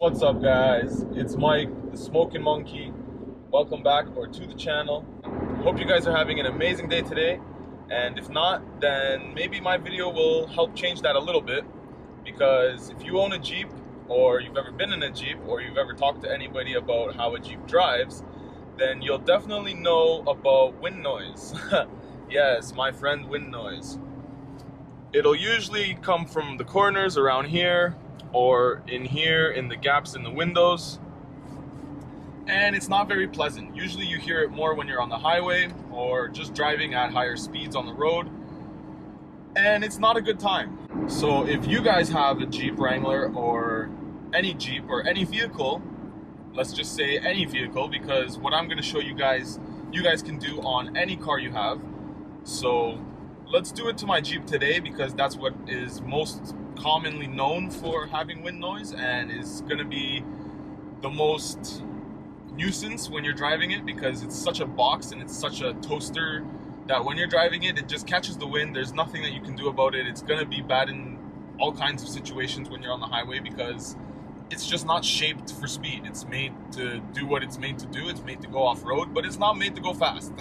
What's up, guys? It's Mike, the Smokin Monkey. Welcome back or to the channel. Hope you guys are having an amazing day today. And if not, then maybe my video will help change that a little bit. Because if you own a Jeep, or you've ever been in a Jeep, or you've ever talked to anybody about how a Jeep drives, then you'll definitely know about wind noise. Yes, my friend, wind noise. It'll usually come from the corners around here, or in here in the gaps in the windows, and it's not very pleasant. Usually you hear it more when you're on the highway or just driving at higher speeds on the road, and it's not a good time. So if you guys have a Jeep Wrangler or any Jeep or any vehicle, let's just say any vehicle, because what I'm going to show you guys can do on any car you have. So let's do it to my Jeep today, because that's what is most commonly known for having wind noise and is going to be the most nuisance when you're driving it, because it's such a box and it's such a toaster that when you're driving it, it just catches the wind. There's nothing that you can do about it. It's going to be bad in all kinds of situations when you're on the highway, because it's just not shaped for speed. It's made to do what it's made to do. It's made to go off-road, but it's not made to go fast.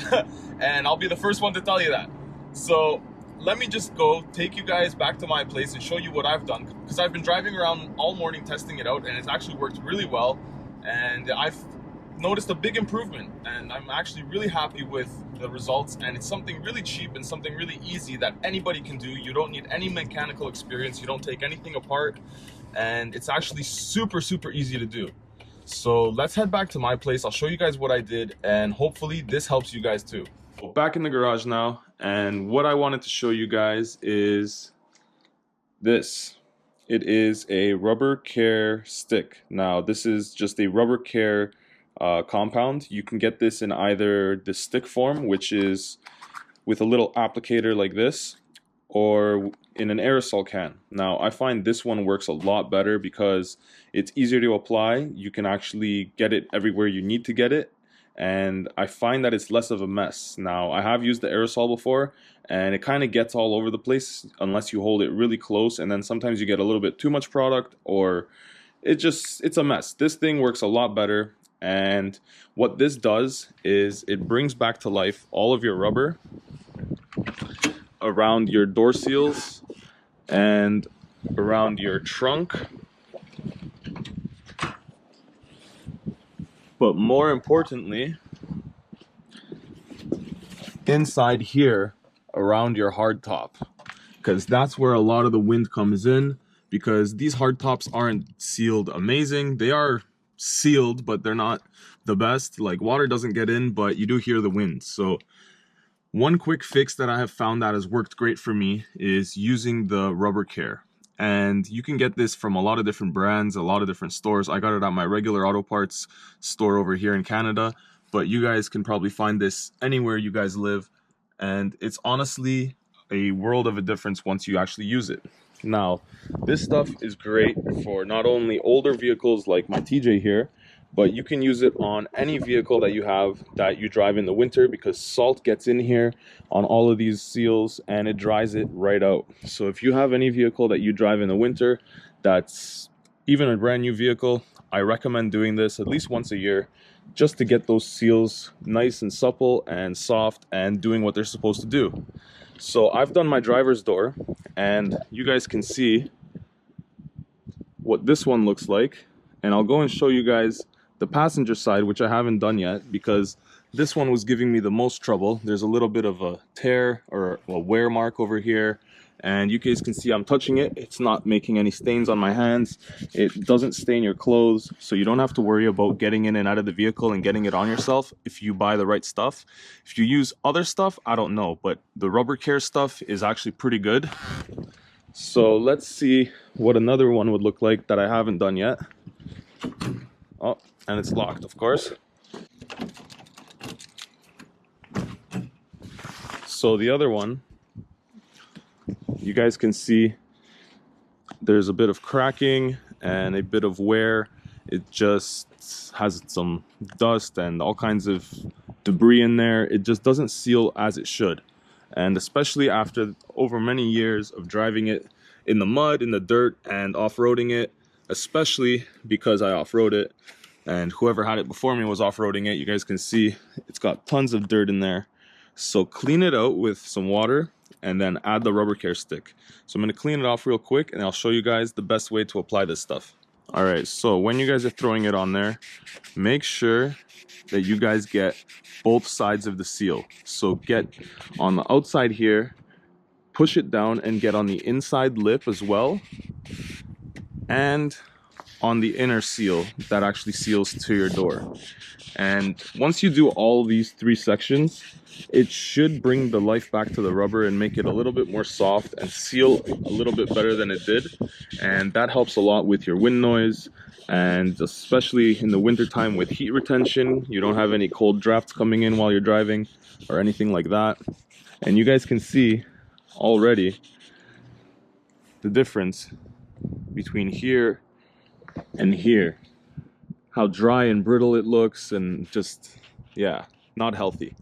And I'll be the first one to tell you that. So let me just go take you guys back to my place and show you what I've done, because I've been driving around all morning testing it out, and it's actually worked really well, and I've noticed a big improvement, and I'm actually really happy with the results. And it's something really cheap and something really easy that anybody can do. You don't need any mechanical experience. You don't take anything apart, and it's actually super easy to do. So let's head back to my place. I'll show you guys what I did, and hopefully this helps you guys too. Back in the garage now, and what I wanted to show you guys is this. It is a rubber care stick. Now this is just a rubber care compound. You can get this in either the stick form, which is with a little applicator like this, or in an aerosol can. Now I find this one works a lot better because it's easier to apply. You can actually get it everywhere you need to get it, and I find that it's less of a mess. Now I have used the aerosol before, and it kind of gets all over the place unless you hold it really close, and then sometimes you get a little bit too much product, or it's a mess. This thing works a lot better, and what this does is it brings back to life all of your rubber around your door seals and around your trunk, but more importantly, inside here around your hard top, because that's where a lot of the wind comes in. Because these hard tops aren't sealed amazing. They are sealed, but they're not the best. Like, water doesn't get in, but you do hear the wind. So one quick fix that I have found that has worked great for me is using the rubber care. And you can get this from a lot of different brands, a lot of different stores. I got it at my regular auto parts store over here in Canada, but you guys can probably find this anywhere you guys live. And it's honestly a world of a difference once you actually use it. Now, this stuff is great for not only older vehicles like my TJ here, but you can use it on any vehicle that you have that you drive in the winter, because salt gets in here on all of these seals and it dries it right out. So if you have any vehicle that you drive in the winter, that's even a brand new vehicle, I recommend doing this at least once a year, just to get those seals nice and supple and soft and doing what they're supposed to do. So I've done my driver's door, and you guys can see what this one looks like, and I'll go and show you guys the passenger side, which I haven't done yet because this one was giving me the most trouble. There's a little bit of a tear or a wear mark over here, and you guys can see I'm touching it. It's not making any stains on my hands. It doesn't stain your clothes, so you don't have to worry about getting in and out of the vehicle and getting it on yourself if you buy the right stuff. If you use other stuff, I don't know, but the rubber care stuff is actually pretty good. So let's see what another one would look like that I haven't done yet. Oh, and it's locked, of course. So the other one, you guys can see there's a bit of cracking and a bit of wear. It just has some dust and all kinds of debris in there. It just doesn't seal as it should. And especially after over many years of driving it in the mud, in the dirt, and off-roading it, especially because I off-road it, and whoever had it before me was off-roading it. You guys can see it's got tons of dirt in there. So clean it out with some water and then add the rubber care stick. So I'm going to clean it off real quick and I'll show you guys the best way to apply this stuff. All right, so when you guys are throwing it on there, make sure that you guys get both sides of the seal. So get on the outside here, push it down and get on the inside lip as well, and on the inner seal that actually seals to your door. And once you do all these 3 sections, it should bring the life back to the rubber and make it a little bit more soft and seal a little bit better than it did. And that helps a lot with your wind noise, and especially in the winter time with heat retention. You don't have any cold drafts coming in while you're driving or anything like that. And you guys can see already the difference between here and here, how dry and brittle it looks, and just, yeah, not healthy.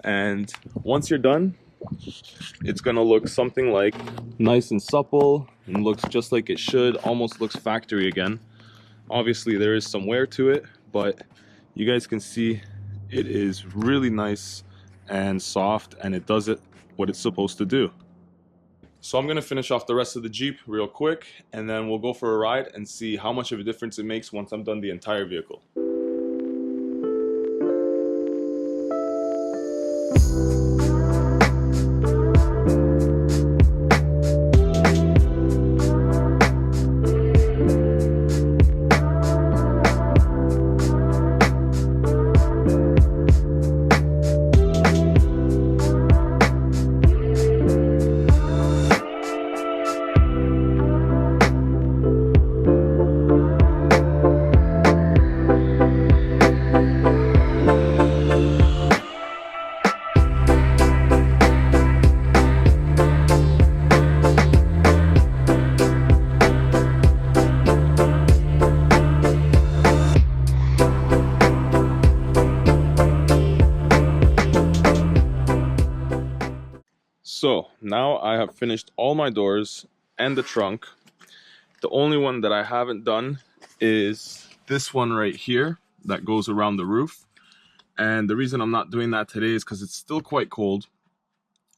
And once you're done, it's gonna look something like nice and supple and looks just like it should, almost looks factory again. Obviously there is some wear to it, but you guys can see it is really nice and soft, and it does it what it's supposed to do. So I'm gonna finish off the rest of the Jeep real quick, and then we'll go for a ride and see how much of a difference it makes once I'm done the entire vehicle. So now I have finished all my doors and the trunk. The only one that I haven't done is this one right here that goes around the roof. And the reason I'm not doing that today is because it's still quite cold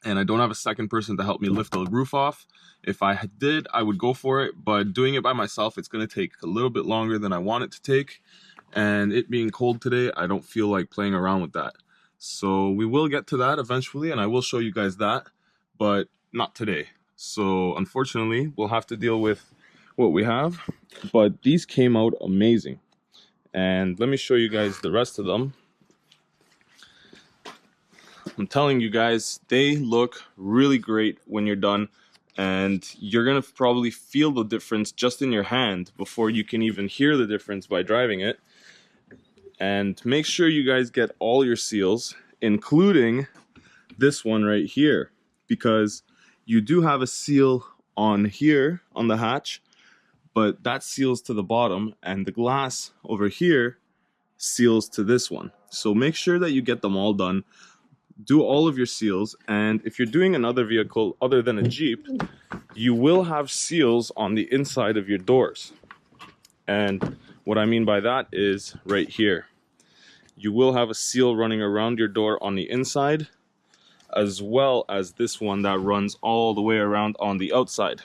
and I don't have a second person to help me lift the roof off. If I did, I would go for it, but doing it by myself, it's going to take a little bit longer than I want it to take. And it being cold today, I don't feel like playing around with that. So we will get to that eventually, and I will show you guys that, but not today. So unfortunately, we'll have to deal with what we have, but these came out amazing. And let me show you guys the rest of them. I'm telling you guys, they look really great when you're done, and you're gonna probably feel the difference just in your hand before you can even hear the difference by driving it. And make sure you guys get all your seals, including this one right here, because you do have a seal on here on the hatch, but that seals to the bottom, and the glass over here seals to this one. So make sure that you get them all done. Do all of your seals, and if you're doing another vehicle other than a Jeep, you will have seals on the inside of your doors. And what I mean by that is right here. You will have a seal running around your door on the inside, as well as this one that runs all the way around on the outside.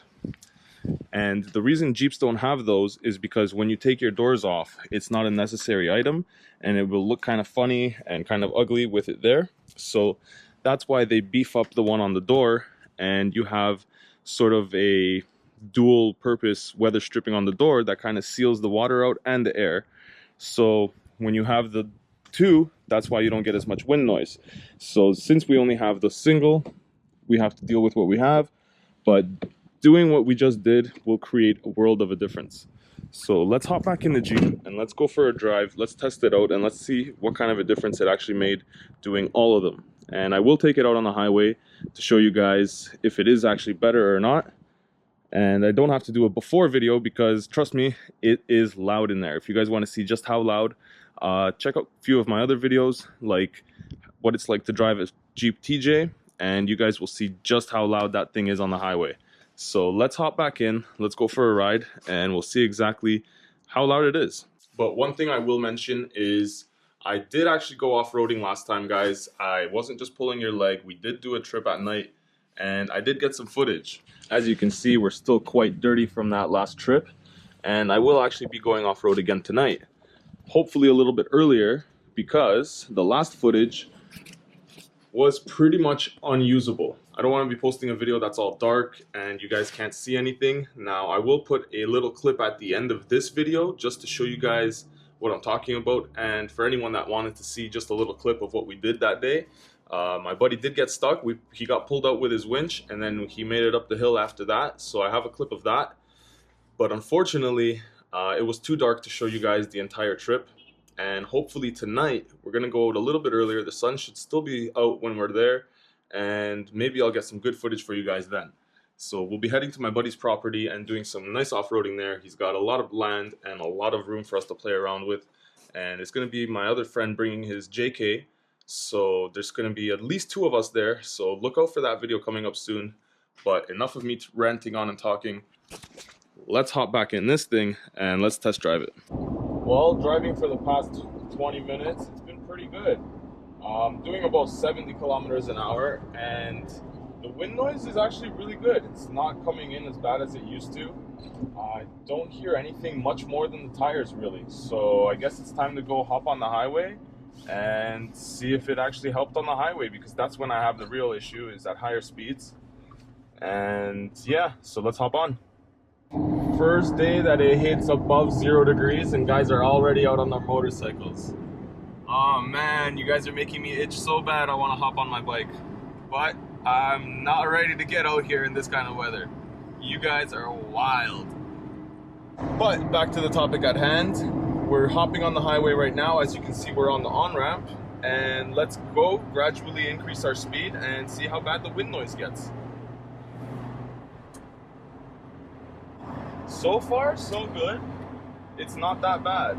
And the reason Jeeps don't have those is because when you take your doors off, it's not a necessary item, and it will look kind of funny and kind of ugly with it there. So that's why they beef up the one on the door, and you have sort of a dual purpose weather stripping on the door that kind of seals the water out and the air. So when you have the two, that's why you don't get as much wind noise. So since we only have the single, we have to deal with what we have, but doing what we just did will create a world of a difference. So let's hop back in the Jeep and let's go for a drive. Let's test it out and let's see what kind of a difference it actually made doing all of them. And I will take it out on the highway to show you guys if it is actually better or not. And I don't have to do a before video because trust me, it is loud in there. If you guys want to see just how loud, check out a few of my other videos, like what it's like to drive a Jeep TJ, and you guys will see just how loud that thing is on the highway. So let's hop back in, let's go for a ride, and we'll see exactly how loud it is. But one thing I will mention is I did actually go off-roading last time, guys. I wasn't just pulling your leg. We did do a trip at night, and I did get some footage. As you can see, we're still quite dirty from that last trip, and I will actually be going off-road again tonight. Hopefully a little bit earlier, because the last footage was pretty much unusable. I don't want to be posting a video that's all dark and you guys can't see anything. Now, I will put a little clip at the end of this video just to show you guys what I'm talking about, and for anyone that wanted to see just a little clip of what we did that day. My buddy did get stuck. He got pulled out with his winch, and then he made it up the hill after that, so I have a clip of that. But unfortunately, it was too dark to show you guys the entire trip. And hopefully tonight, we're going to go out a little bit earlier. The sun should still be out when we're there, and maybe I'll get some good footage for you guys then. So we'll be heading to my buddy's property and doing some nice off-roading there. He's got a lot of land and a lot of room for us to play around with. And it's going to be my other friend bringing his JK. So there's going to be at least 2 of us there. So look out for that video coming up soon. But enough of me ranting on and talking. Let's hop back in this thing and let's test drive it. Well, driving for the past 20 minutes, it's been pretty good. Doing about 70 kilometers an hour, and the wind noise is actually really good. It's not coming in as bad as it used to. I don't hear anything much more than the tires, really. So I guess it's time to go hop on the highway and see if it actually helped on the highway, because that's when I have the real issue, is at higher speeds. And yeah, so let's hop on. First day that it hits above 0 degrees and guys are already out on their motorcycles. Oh man, you guys are making me itch so bad I want to hop on my bike. But I'm not ready to get out here in this kind of weather. You guys are wild. But back to the topic at hand. We're hopping on the highway right now. As you can see, we're on the on-ramp. And let's go gradually increase our speed and see how bad the wind noise gets. So far, so good. It's not that bad.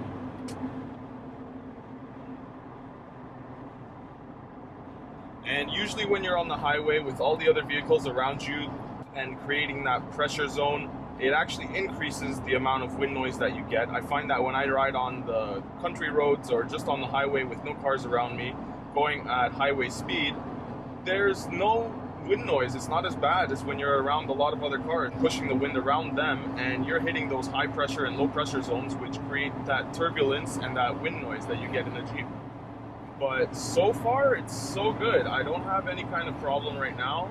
And usually when you're on the highway with all the other vehicles around you and creating that pressure zone, it actually increases the amount of wind noise that you get. I find that when I ride on the country roads or just on the highway with no cars around me, going at highway speed, there's no wind noise. It's not as bad as when you're around a lot of other cars pushing the wind around them, and you're hitting those high pressure and low pressure zones, which create that turbulence and that wind noise that you get in a Jeep. But so far it's so good. I don't have any kind of problem right now.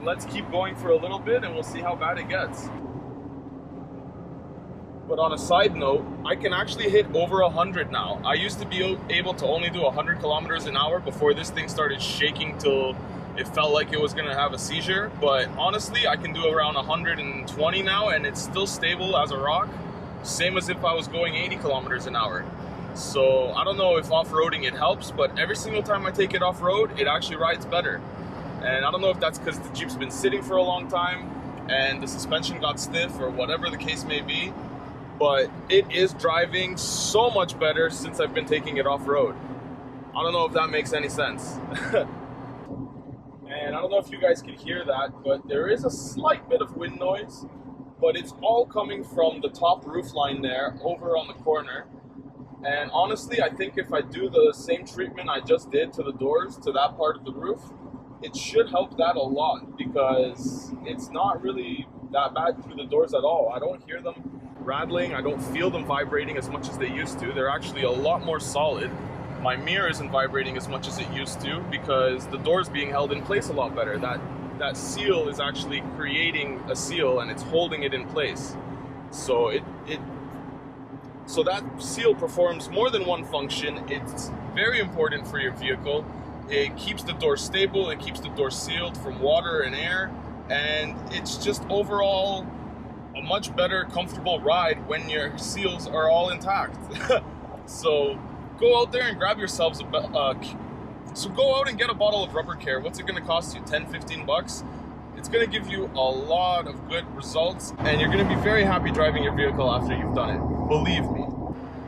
Let's keep going for a little bit and we'll see how bad it gets. But on a side note, I can actually hit over 100 now. I used to be able to only do 100 kilometers an hour before this thing started shaking till it felt like it was gonna have a seizure. But honestly, I can do around 120 now and it's still stable as a rock. Same as if I was going 80 kilometers an hour. So I don't know if off-roading it helps, but every single time I take it off-road, it actually rides better. And I don't know if that's because the Jeep's been sitting for a long time and the suspension got stiff or whatever the case may be, but it is driving so much better since I've been taking it off-road. I don't know if that makes any sense. And I don't know if you guys can hear that, but there is a slight bit of wind noise, but it's all coming from the top roof line there over on the corner. And honestly, I think if I do the same treatment I just did to the doors, to that part of the roof, it should help that a lot, because it's not really that bad through the doors at all. I don't hear them rattling, I don't feel them vibrating as much as they used to. They're actually a lot more solid. My mirror isn't vibrating as much as it used to because the door's being held in place a lot better. That seal is actually creating a seal and it's holding it in place. So so that seal performs more than one function. It's very important for your vehicle. It keeps the door stable, it keeps the door sealed from water and air, and it's just overall a much better, comfortable ride when your seals are all intact. So go out there and grab yourselves so go out and get a bottle of Rubber Care. What's it going to cost you? 10, 15 bucks? It's going to give you a lot of good results, and you're going to be very happy driving your vehicle after you've done it. Believe me.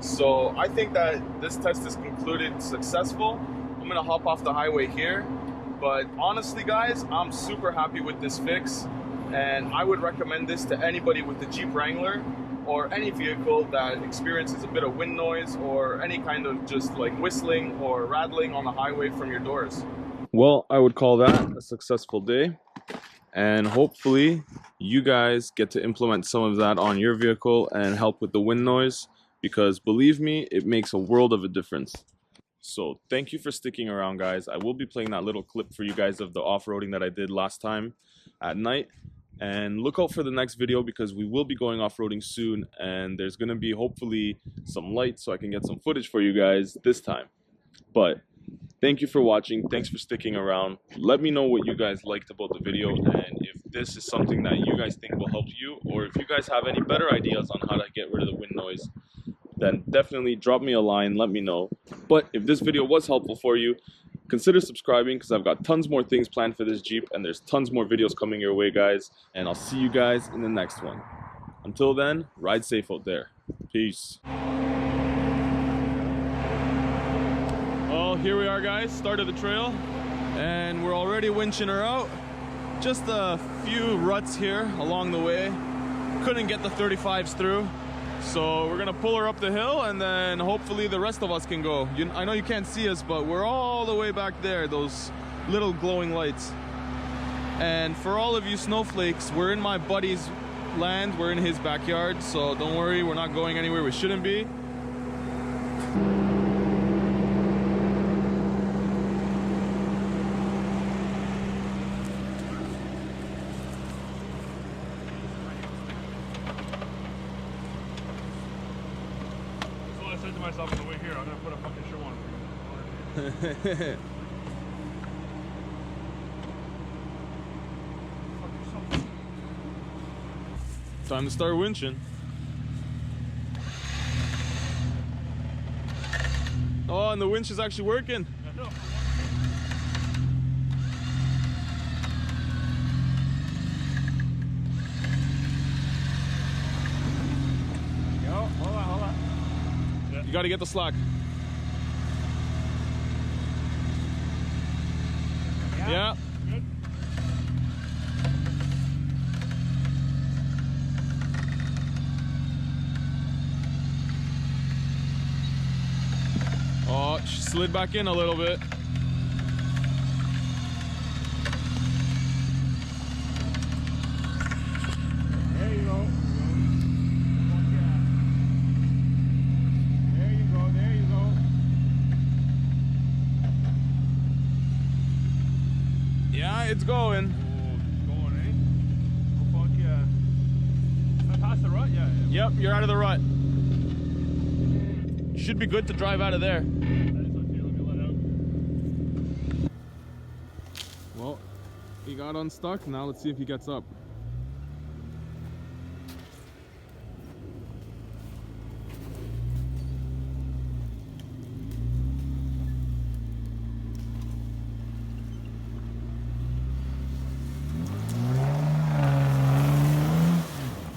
So I think that this test is concluded successful. I'm going to hop off the highway here. But honestly, guys, I'm super happy with this fix. and I would recommend this to anybody with the Jeep Wrangler or any vehicle that experiences a bit of wind noise or any kind of just like whistling or rattling on the highway from your doors. Well, I would call that a successful day, and hopefully you guys get to implement some of that on your vehicle and help with the wind noise, because believe me, it makes a world of a difference. So thank you for sticking around, guys. I will be playing that little clip for you guys of the off-roading that I did last time at night, and look out for the next video because we will be going off-roading soon, and there's going to be hopefully some light so I can get some footage for you guys this time. But thank you for watching. Thanks for sticking around. Let me know what you guys liked about the video, and if this is something that you guys think will help you, or if you guys have any better ideas on how to get rid of the wind noise, then definitely drop me a line, let me know. But if this video was helpful for you, consider subscribing because I've got tons more things planned for this Jeep, and there's tons more videos coming your way, guys. And I'll see you guys in the next one. Until then, ride safe out there. Peace. Well, here we are, guys, start of the trail, and we're already winching her out. Just a few ruts here along the way. Couldn't get the 35s through, so we're gonna pull her up the hill, and then hopefully the rest of us can go. I know you can't see us, but we're all the way back there, those little glowing lights. And for all of you snowflakes, we're in my buddy's land, we're in his backyard, so don't worry, we're not going anywhere we shouldn't be. I said to myself on the way here, I'm gonna put a fucking show on. Time to start winching. Oh, and the winch is actually working. I know. Hold on. You gotta get the slack. Yeah. Good. Oh, she slid back in a little bit. There you go. There you go. Yeah, it's going. Oh, it's going, eh? Oh, fuck yeah. Am I past the rut? Yeah. Yep, you're out of the rut. You should be good to drive out of there. That is okay. Let me let out. Well, he got unstuck. Now let's see if he gets up.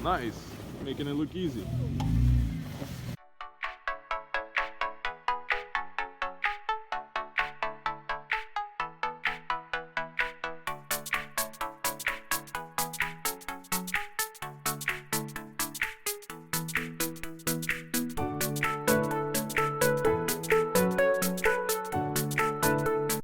Nice, making it look easy.